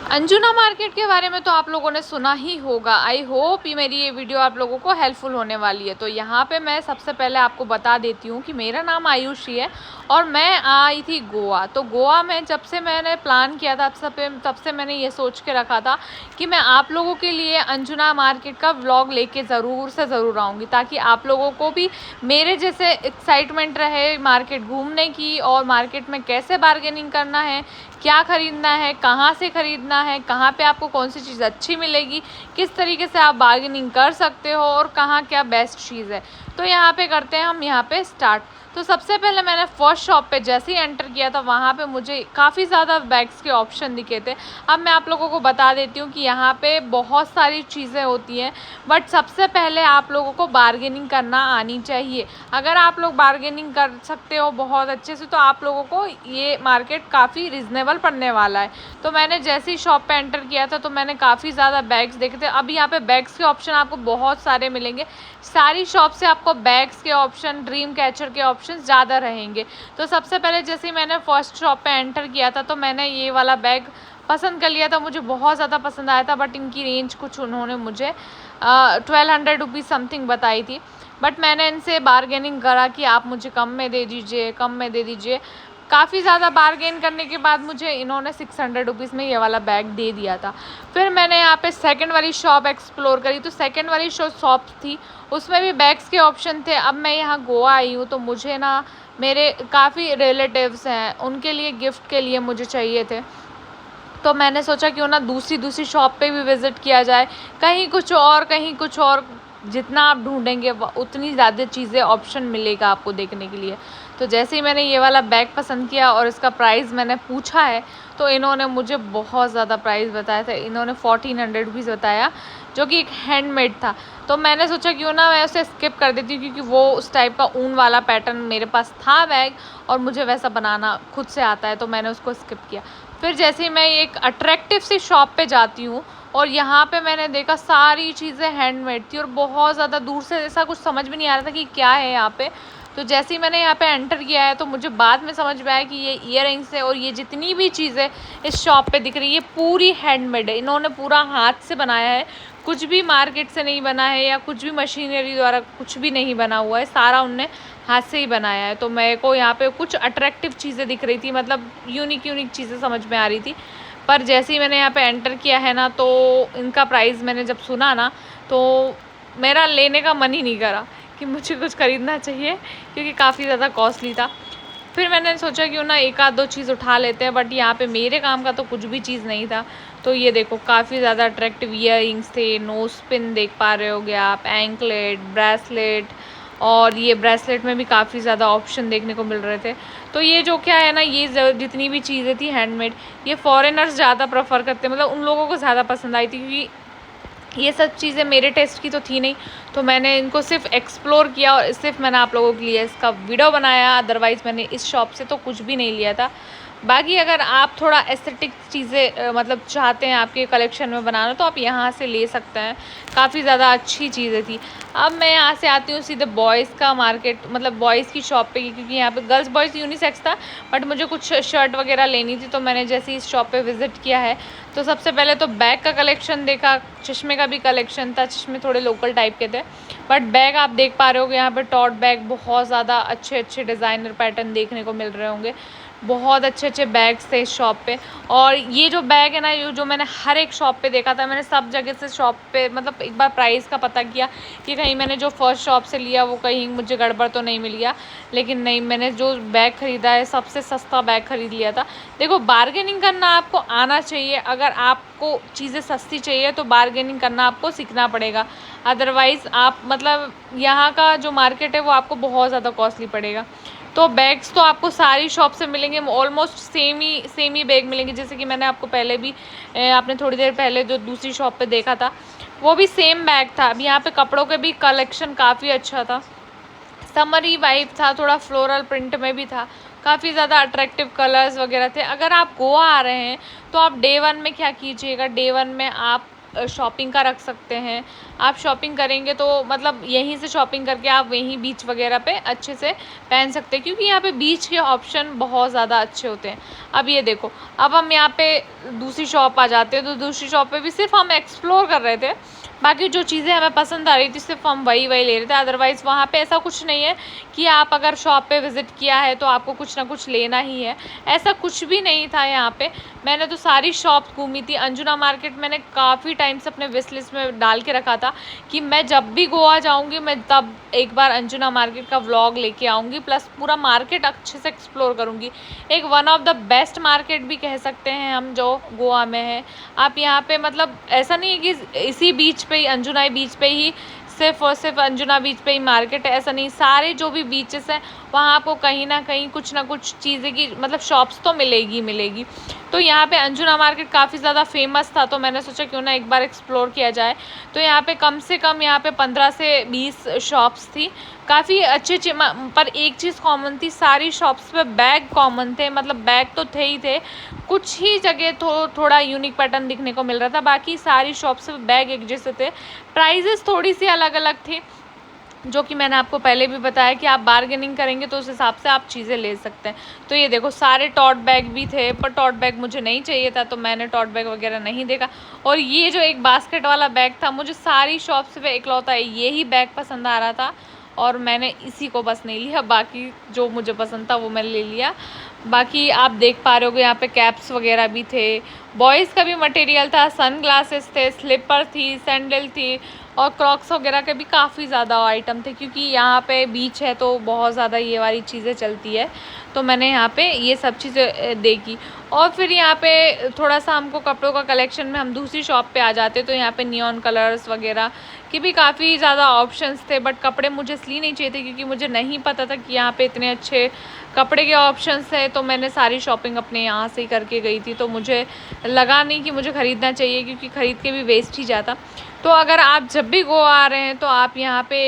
Anjuna market के बारे में तो आप लोगों ने सुना ही होगा। आई होप ये मेरी ये वीडियो आप लोगों को हेल्पफुल होने वाली है। तो यहाँ पे मैं सबसे पहले आपको बता देती हूँ कि मेरा नाम आयुषी है और मैं आई थी गोवा। तो गोवा में जब से मैंने प्लान किया था तब से मैंने ये सोच के रखा था कि मैं आप लोगों के लिए अंजुना मार्केट का व्लॉग लेके ज़रूर से ज़रूर आऊँगी, ताकि आप लोगों को भी मेरे जैसे एक्साइटमेंट रहे मार्केट घूमने की, और मार्केट में कैसे बार्गेनिंग करना है, क्या ख़रीदना है, कहाँ से ख़रीदना है, कहाँ पे आपको कौन सी चीज़ अच्छी मिलेगी, किस तरीके से आप बार्गेनिंग कर सकते हो और कहाँ क्या बेस्ट चीज़ है। तो यहाँ पे करते हैं हम यहाँ पे स्टार्ट। तो सबसे पहले मैंने फर्स्ट शॉप पे जैसे ही एंटर किया था वहाँ पे मुझे काफ़ी ज़्यादा बैग्स के ऑप्शन दिखे थे। अब मैं आप लोगों को बता देती हूँ कि यहाँ पे बहुत सारी चीज़ें होती हैं, बट सबसे पहले आप लोगों को बार्गेनिंग करना आनी चाहिए। अगर आप लोग बार्गेनिंग कर सकते हो बहुत अच्छे से तो आप लोगों को ये मार्केट काफ़ी रिजनेबल पड़ने वाला है। तो मैंने जैसे ही शॉप पे एंटर किया था तो मैंने काफ़ी ज़्यादा बैग्स देखे थे। अब यहाँ पे बैग्स के ऑप्शन आपको बहुत सारे मिलेंगे। सारी शॉप से आपको बैग्स के ऑप्शन, ड्रीम कैचर के ऑप्शन ज़्यादा रहेंगे। तो सबसे पहले जैसे ही मैंने फर्स्ट शॉप पे एंटर किया था तो मैंने ये वाला बैग पसंद कर लिया था। मुझे बहुत ज़्यादा पसंद आया था, बट इनकी रेंज कुछ उन्होंने मुझे 1200 रुपीज़ समथिंग बताई थी। बट मैंने इनसे बार्गेनिंग करा कि आप मुझे कम में दे दीजिए, कम में दे दीजिए। काफ़ी ज़्यादा बार्गेन करने के बाद मुझे इन्होंने 600 रुपीज़ में ये वाला बैग दे दिया था। फिर मैंने यहाँ पे सेकंड वाली शॉप एक्सप्लोर करी। तो सेकंड वाली शॉप थी, उसमें भी बैग्स के ऑप्शन थे। अब मैं यहाँ गोवा आई हूँ तो मुझे ना मेरे काफ़ी रिलेटिव्स हैं, उनके लिए गिफ्ट के लिए मुझे चाहिए थे। तो मैंने सोचा क्यों ना दूसरी शॉप पे भी विज़िट किया जाए, कहीं कुछ और कहीं कुछ और। जितना आप ढूंढेंगे उतनी ज़्यादा चीज़ें ऑप्शन मिलेगा आपको देखने के लिए। तो जैसे ही मैंने ये वाला बैग पसंद किया और इसका प्राइस मैंने पूछा है तो इन्होंने मुझे बहुत ज़्यादा प्राइस बताया था। इन्होंने 1400 रुपीज़ बताया, जो कि एक हैंडमेड था। तो मैंने सोचा क्यों ना मैं उसे स्किप कर देती हूँ, क्योंकि वो उस टाइप का ऊन वाला पैटर्न मेरे पास था बैग और मुझे वैसा बनाना खुद से आता है, तो मैंने उसको स्किप किया। फिर जैसे ही मैं एक अट्रैक्टिव सी शॉप पे जाती हूँ और यहाँ पे मैंने देखा सारी चीज़ें हैंडमेड थी और बहुत ज़्यादा दूर से ऐसा कुछ समझ में नहीं आ रहा था कि क्या है यहाँ पे। तो जैसे ही मैंने यहाँ पे एंटर किया है तो मुझे बाद में समझ में आया कि ये ईयररिंग्स है और ये जितनी भी चीज़ें इस शॉप पे दिख रही है पूरी हैंडमेड है। इन्होंने पूरा हाथ से बनाया है, कुछ भी मार्केट से नहीं बना है या कुछ भी मशीनरी द्वारा कुछ भी नहीं बना हुआ है, सारा उनने हाथ से ही बनाया है। तो मेरे को यहाँ पे कुछ अट्रैक्टिव चीज़ें दिख रही थी, मतलब यूनिक चीज़ें समझ में आ रही थी। पर जैसे ही मैंने यहाँ पे एंटर किया है ना तो इनका प्राइस मैंने जब सुना ना तो मेरा लेने का मन ही नहीं करा कि मुझे कुछ ख़रीदना चाहिए, क्योंकि काफ़ी ज़्यादा कॉस्टली था। फिर मैंने सोचा क्यों ना एक आध दो चीज़ उठा लेते हैं, बट यहाँ पे मेरे काम का तो कुछ भी चीज़ नहीं था। तो ये देखो काफ़ी ज़्यादा अट्रैक्टिव ईयररिंग्स थे, नोज पिन देख पा रहे होगे आप, एंकलेट, ब्रेसलेट, और ये ब्रेसलेट में भी काफ़ी ज़्यादा ऑप्शन देखने को मिल रहे थे। तो ये जो क्या है ना, ये जितनी भी चीज़ें थी हैंडमेड, ये फॉरेनर्स ज़्यादा प्रेफर करते हैं, मतलब उन लोगों को ज़्यादा पसंद आई थी, क्योंकि ये सब चीज़ें मेरे टेस्ट की तो थी नहीं। तो मैंने इनको सिर्फ एक्सप्लोर किया और सिर्फ मैंने आप लोगों के लिए इसका वीडियो बनाया। अदरवाइज़ मैंने इस शॉप से तो कुछ भी नहीं लिया था। बाकी अगर आप थोड़ा एस्थेटिक चीज़ें मतलब चाहते हैं आपके कलेक्शन में बनाना तो आप यहाँ से ले सकते हैं, काफ़ी ज़्यादा अच्छी चीज़ें थी। अब मैं यहाँ से आती हूँ सीधे बॉयज़ का मार्केट, मतलब बॉयज़ की शॉप पे, क्योंकि यहाँ पे गर्ल्स बॉयज़ यूनिसेक्स था, बट मुझे कुछ शर्ट वगैरह लेनी थी। तो मैंने जैसे इस शॉप पे विज़िट किया है तो सबसे पहले तो बैग का कलेक्शन देखा, चश्मे का भी कलेक्शन था। चश्मे थोड़े लोकल टाइप के थे, बट बैग आप देख पा रहे होगे यहाँ पे टॉट बैग बहुत ज़्यादा अच्छे डिज़ाइनर पैटर्न देखने को मिल रहे होंगे। बहुत अच्छे बैग्स थे इस शॉप पे। और ये जो बैग है ना, ये जो मैंने हर एक शॉप पे देखा था, मैंने सब जगह से शॉप पे मतलब एक बार प्राइस का पता किया कि कहीं मैंने जो फर्स्ट शॉप से लिया वो कहीं मुझे गड़बड़ तो नहीं मिल गया। लेकिन नहीं, मैंने जो बैग ख़रीदा है सबसे सस्ता बैग ख़रीद लिया था। देखो बार्गेनिंग करना आपको आना चाहिए। अगर आपको चीज़ें सस्ती चाहिए तो बार्गेनिंग करना आपको सीखना पड़ेगा, अदरवाइज़ आप मतलब यहाँ का जो मार्केट है वो आपको बहुत ज़्यादा कॉस्टली पड़ेगा। तो बैग्स तो आपको सारी शॉप से मिलेंगे, ऑलमोस्ट सेम ही बैग मिलेंगे। जैसे कि मैंने आपको पहले भी आपने थोड़ी देर पहले जो दूसरी शॉप पे देखा था वो भी सेम बैग था। अब यहाँ पे कपड़ों के भी कलेक्शन काफ़ी अच्छा था, समरी वाइब था, थोड़ा फ्लोरल प्रिंट में भी था, काफ़ी ज़्यादा अट्रैक्टिव कलर्स वगैरह थे। अगर आप गोवा आ रहे हैं तो आप डे 1 में क्या कीजिएगा, डे 1 में आप शॉपिंग का रख सकते हैं। आप शॉपिंग करेंगे तो मतलब यहीं से शॉपिंग करके आप वहीं बीच वगैरह पे अच्छे से पहन सकते हैं, क्योंकि यहाँ पे बीच के ऑप्शन बहुत ज़्यादा अच्छे होते हैं। अब ये देखो, अब हम यहाँ पे दूसरी शॉप आ जाते हैं, तो दूसरी शॉप पे भी सिर्फ हम एक्सप्लोर कर रहे थे, बाकी जो चीज़ें हमें पसंद आ रही थी सिर्फ हम वही ले रहे थे। अदरवाइज़ वहाँ पे ऐसा कुछ नहीं है कि आप अगर शॉप पे विज़िट किया है तो आपको कुछ ना कुछ लेना ही है, ऐसा कुछ भी नहीं था यहाँ पे। मैंने तो सारी शॉप घूमी थी। अंजुना मार्केट मैंने काफ़ी टाइम से अपने विश लिस्ट में डाल के रखा था कि मैं जब भी गोवा जाऊँगी मैं तब एक बार अंजुना मार्केट का व्लॉग लेके आऊँगी, प्लस पूरा मार्केट अच्छे से एक्सप्लोर करूँगी। एक one of the best market भी कह सकते हैं हम जो गोवा में है। आप यहाँ पे मतलब ऐसा नहीं है कि इसी बीच पे ही, अंजुना बीच पे ही सिर्फ और सिर्फ अंजुना बीच पे ही मार्केट है, ऐसा नहीं। सारे जो भी बीचेस हैं वहाँ आपको कहीं ना कहीं कुछ ना कुछ चीज़ें की मतलब शॉप्स तो मिलेगी। तो यहाँ पे अंजुना मार्केट काफ़ी ज़्यादा फेमस था, तो मैंने सोचा क्यों ना एक बार एक्सप्लोर किया जाए। तो यहाँ पे कम से कम यहाँ पे 15 से 20 शॉप्स थी, काफ़ी अच्छे पर एक चीज़ कॉमन थी, सारी शॉप्स पे बैग कॉमन थे, मतलब बैग तो थे ही थे, कुछ ही जगह थोड़ा यूनिक पैटर्न दिखने को मिल रहा था, बाकी सारी शॉप्स पे बैग एक जैसे थे। प्राइजेस थोड़ी सी अलग अलग थी, जो कि मैंने आपको पहले भी बताया कि आप बार्गेनिंग करेंगे तो उस हिसाब से आप चीज़ें ले सकते हैं। तो ये देखो सारे टॉट बैग भी थे, पर टॉट बैग मुझे नहीं चाहिए था, तो मैंने टॉट बैग वगैरह नहीं देखा। और ये जो एक बास्केट वाला बैग था, मुझे सारी शॉप से इकलौता यही बैग पसंद आ रहा था और मैंने इसी को बस नहीं लिया, बाकी जो मुझे पसंद था वो मैंने ले लिया। बाकी आप देख पा रहे हो यहाँ पे कैप्स वगैरह भी थे, बॉयज़ का भी मटेरियल था, सन ग्लासेस थे, स्लीपर थी, सैंडल थी और क्रॉक्स वगैरह के भी काफ़ी ज़्यादा आइटम थे, क्योंकि यहाँ पे बीच है तो बहुत ज़्यादा ये वाली चीज़ें चलती है। तो मैंने यहाँ पे ये सब चीज़ें देखी। और फिर यहाँ पे थोड़ा सा हमको कपड़ों का कलेक्शन में हम दूसरी शॉप पे आ जाते, तो यहाँ पे नियॉन कलर्स वगैरह के भी काफ़ी ज़्यादा ऑप्शंस थे, बट कपड़े मुझे इसलिए नहीं चाहिए थे क्योंकि मुझे नहीं पता था कि यहाँ पे इतने अच्छे कपड़े के ऑप्शंस है। तो मैंने सारी शॉपिंग अपने यहाँ से ही करके गई थी, तो मुझे लगा नहीं कि मुझे ख़रीदना चाहिए, क्योंकि ख़रीद के भी वेस्ट ही जाता। तो अगर आप जब भी गोवा आ रहे हैं तो आप यहाँ पे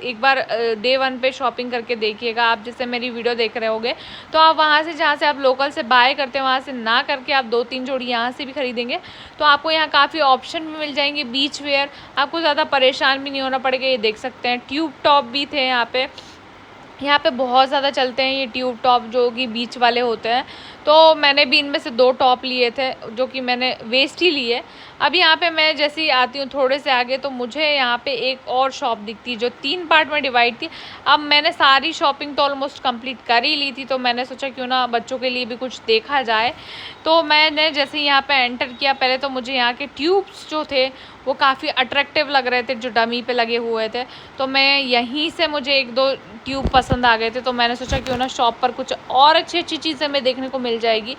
एक बार डे 1 पे शॉपिंग करके देखिएगा। आप जैसे मेरी वीडियो देख रहे होगे तो आप वहाँ से, जहाँ से आप लोकल से बाय करते हैं वहाँ से ना करके आप 2-3 जोड़ी यहाँ से भी खरीदेंगे तो आपको यहाँ काफ़ी ऑप्शन भी मिल जाएंगे बीच वेयर, आपको ज़्यादा परेशान भी नहीं होना पड़ेगा। ये देख सकते हैं ट्यूब टॉप भी थे यहाँ पे बहुत ज़्यादा चलते हैं ये ट्यूब टॉप जो कि बीच वाले होते हैं। तो मैंने भी इनमें से 2 टॉप लिए थे जो कि मैंने वेस्ट ही लिए। अब यहाँ पे मैं जैसे ही आती हूँ थोड़े से आगे तो मुझे यहाँ पे एक और शॉप दिखती है जो 3 पार्ट में डिवाइड थी। अब मैंने सारी शॉपिंग तो ऑलमोस्ट कंप्लीट कर ही ली थी, तो मैंने सोचा क्यों ना बच्चों के लिए भी कुछ देखा जाए। तो मैंने जैसे यहाँ पे एंटर किया, पहले तो मुझे यहाँ के ट्यूब्स जो थे वो काफ़ी अट्रैक्टिव लग रहे थे जो डमी पे लगे हुए थे, तो मैं यहीं से मुझे 1-2 ट्यूब पसंद आ गए थे। तो मैंने सोचा क्यों ना शॉप पर कुछ और अच्छी चीज़ें हमें देखने को मिल जाएगी।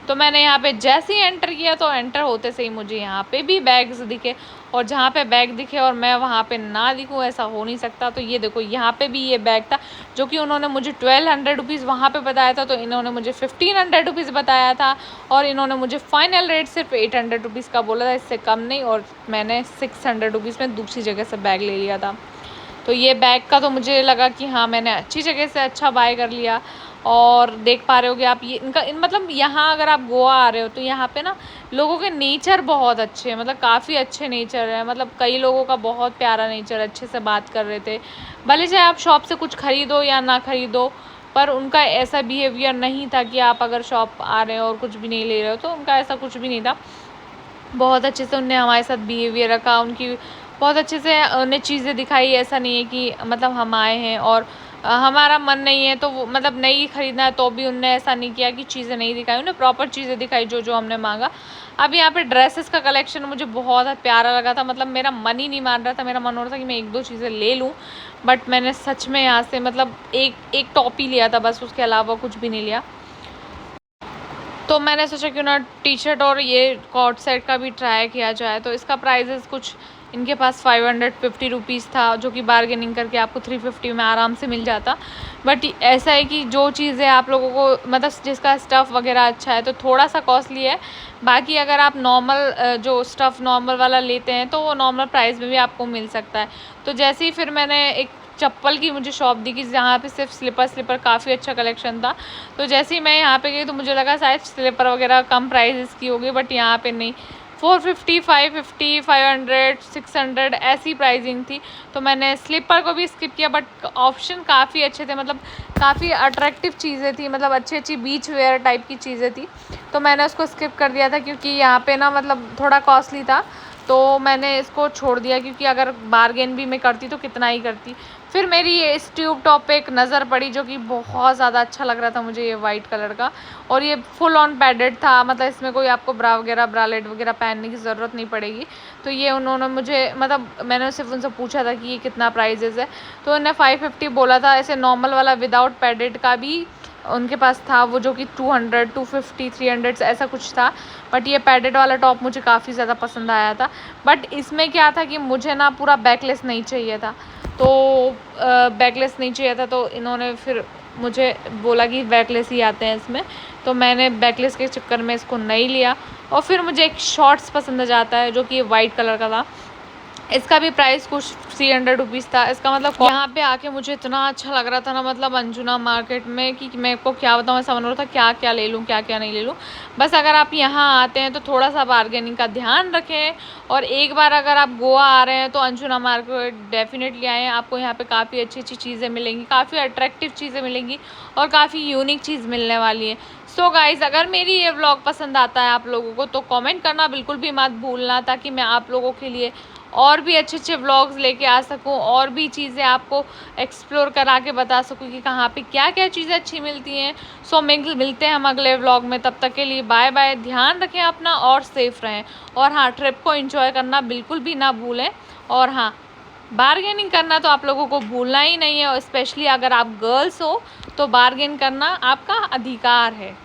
तो मैंने यहाँ पे जैसे ही एंटर किया तो एंटर होते से ही मुझे यहाँ पे भी बैग्स दिखे, और जहाँ पे बैग दिखे और मैं वहाँ पे ना दिखूँ ऐसा हो नहीं सकता। तो ये देखो यहाँ पे भी ये बैग था जो कि उन्होंने मुझे 1200 रुपीज़ वहाँ पे बताया था, तो इन्होंने मुझे 1500 रुपीज़ बताया था और इन्होंने मुझे फाइनल रेट सिर्फ 800 रुपीज़ का बोला था, इससे कम नहीं। और मैंने 600 रुपीज़ में दूसरी जगह से बैग ले लिया था। तो ये बैग का तो मुझे लगा कि हाँ मैंने अच्छी जगह से अच्छा बाय कर लिया। और देख पा रहे होगे आप ये मतलब यहाँ अगर आप गोवा आ रहे हो तो यहाँ पे ना लोगों के नेचर बहुत अच्छे हैं, मतलब काफ़ी अच्छे नेचर है, मतलब कई लोगों का बहुत प्यारा नेचर, अच्छे से बात कर रहे थे। भले चाहे आप शॉप से कुछ ख़रीदो या ना ख़रीदो, पर उनका ऐसा बिहेवियर नहीं था कि आप अगर शॉप आ रहे हो और कुछ भी नहीं ले रहे हो, तो उनका ऐसा कुछ भी नहीं था। बहुत अच्छे से उनने हमारे साथ बिहेवियर रखा, उनकी बहुत अच्छे से उन्हें चीज़ें दिखाई। ऐसा नहीं है कि मतलब हम आए हैं और हमारा मन नहीं है तो वो मतलब नहीं ख़रीदना है तो भी उनने ऐसा नहीं किया कि चीज़ें नहीं दिखाई, उन्हें प्रॉपर चीज़ें दिखाई जो जो हमने मांगा। अब यहाँ पे ड्रेसेस का कलेक्शन मुझे बहुत प्यारा लगा था, मतलब मेरा मन ही नहीं मान रहा था, मेरा मन हो रहा था कि मैं 1-2 चीज़ें ले लूँ, बट मैंने सच में यहाँ से मतलब एक टॉप ही लिया था बस, उसके अलावा कुछ भी नहीं लिया। तो मैंने सोचा क्यों ना टी शर्ट और ये कॉट सेट का भी ट्राई किया जाए। तो इसका प्राइजेस कुछ इनके पास 550 रुपीज़ था, जो कि बार्गेनिंग करके आपको 350 में आराम से मिल जाता। बट ऐसा है कि जो चीज़ें आप लोगों को मतलब जिसका स्टफ़ वगैरह अच्छा है तो थोड़ा सा कॉस्टली है, बाकी अगर आप नॉर्मल जो स्टफ़ नॉर्मल वाला लेते हैं तो वो नॉर्मल प्राइस में भी आपको मिल सकता है। तो जैसे ही फिर मैंने एक चप्पल की मुझे शॉप दिखी जहाँ पे सिर्फ स्लीपर काफ़ी अच्छा कलेक्शन था। तो जैसे ही मैं यहाँ पे गई तो मुझे लगा शायद स्लीपर वगैरह कम प्राइसेस की होगी, बट यहाँ पे नहीं, 450, 550, 500, 600 ऐसी प्राइसिंग थी। तो मैंने स्लीपर को भी स्किप किया, बट ऑप्शन काफ़ी अच्छे थे, मतलब काफ़ी अट्रैक्टिव चीज़ें थी, मतलब अच्छी अच्छी बीच वेयर टाइप की चीज़ें थी। तो मैंने उसको स्किप कर दिया था क्योंकि यहाँ पे ना मतलब थोड़ा कॉस्टली था, तो मैंने इसको छोड़ दिया क्योंकि अगर बार्गेन भी मैं करती तो कितना ही करती। फिर मेरी ये इस ट्यूब टॉप पे एक नज़र पड़ी जो कि बहुत ज़्यादा अच्छा लग रहा था मुझे, ये वाइट कलर का, और ये फुल ऑन पैडेड था, मतलब इसमें कोई आपको ब्रा वगैरह ब्रालेट वगैरह पहनने की ज़रूरत नहीं पड़ेगी। तो ये उन्होंने मुझे, मतलब मैंने सिर्फ उनसे पूछा था कि ये कितना प्राइजेज़ है, तो उन्होंने 550 बोला था। ऐसे नॉर्मल वाला विदाउट पैडेड का भी उनके पास था वो, जो कि 200, 250, 300 ऐसा कुछ था। बट ये पैडेड वाला टॉप मुझे काफ़ी ज़्यादा पसंद आया था। बट इसमें क्या था कि मुझे ना पूरा बैकलेस नहीं चाहिए था, तो बैकलेस नहीं चाहिए था, तो इन्होंने फिर मुझे बोला कि बैकलेस ही आते हैं इसमें, तो मैंने बैकलेस के चक्कर में इसको नहीं लिया। और फिर मुझे एक शॉर्ट्स पसंद आ जाता है जो कि वाइट कलर का था। इसका भी प्राइस कुछ 300 रुपीज़ था। इसका मतलब यहाँ पे आके मुझे इतना अच्छा लग रहा था ना, मतलब अंजुना मार्केट में, कि मेरे को क्या बताऊँ, मैं समझ रहा था क्या क्या ले लूँ क्या क्या नहीं ले लूँ। बस अगर आप यहाँ आते हैं तो थोड़ा सा बार्गेनिंग का ध्यान रखें, और एक बार अगर आप गोवा आ रहे हैं तो अंजुना मार्केट डेफिनेटली आएँ। आपको यहाँ पे काफ़ी अच्छी अच्छी चीज़ें मिलेंगी, काफ़ी अट्रैक्टिव चीज़ें मिलेंगी, और काफ़ी यूनिक चीज़ मिलने वाली है। सो गाइज़, अगर मेरी ये व्लॉग पसंद आता है आप लोगों को तो कमेंट करना बिल्कुल भी मत भूलना, ताकि मैं आप लोगों के लिए और भी अच्छे अच्छे व्लॉग्स लेके आ सकूं, और भी चीज़ें आपको एक्सप्लोर करा के बता सकूं कि कहाँ पे क्या क्या चीज़ें अच्छी मिलती हैं। सो मिलते हैं हम अगले व्लॉग में, तब तक के लिए बाय बाय। ध्यान रखें अपना और सेफ रहें, और हाँ, ट्रिप को एंजॉय करना बिल्कुल भी ना भूलें। और हाँ, बार्गेनिंग करना तो आप लोगों को भूलना ही नहीं है, और स्पेशली अगर आप गर्ल्स हो तो बार्गेन करना आपका अधिकार है।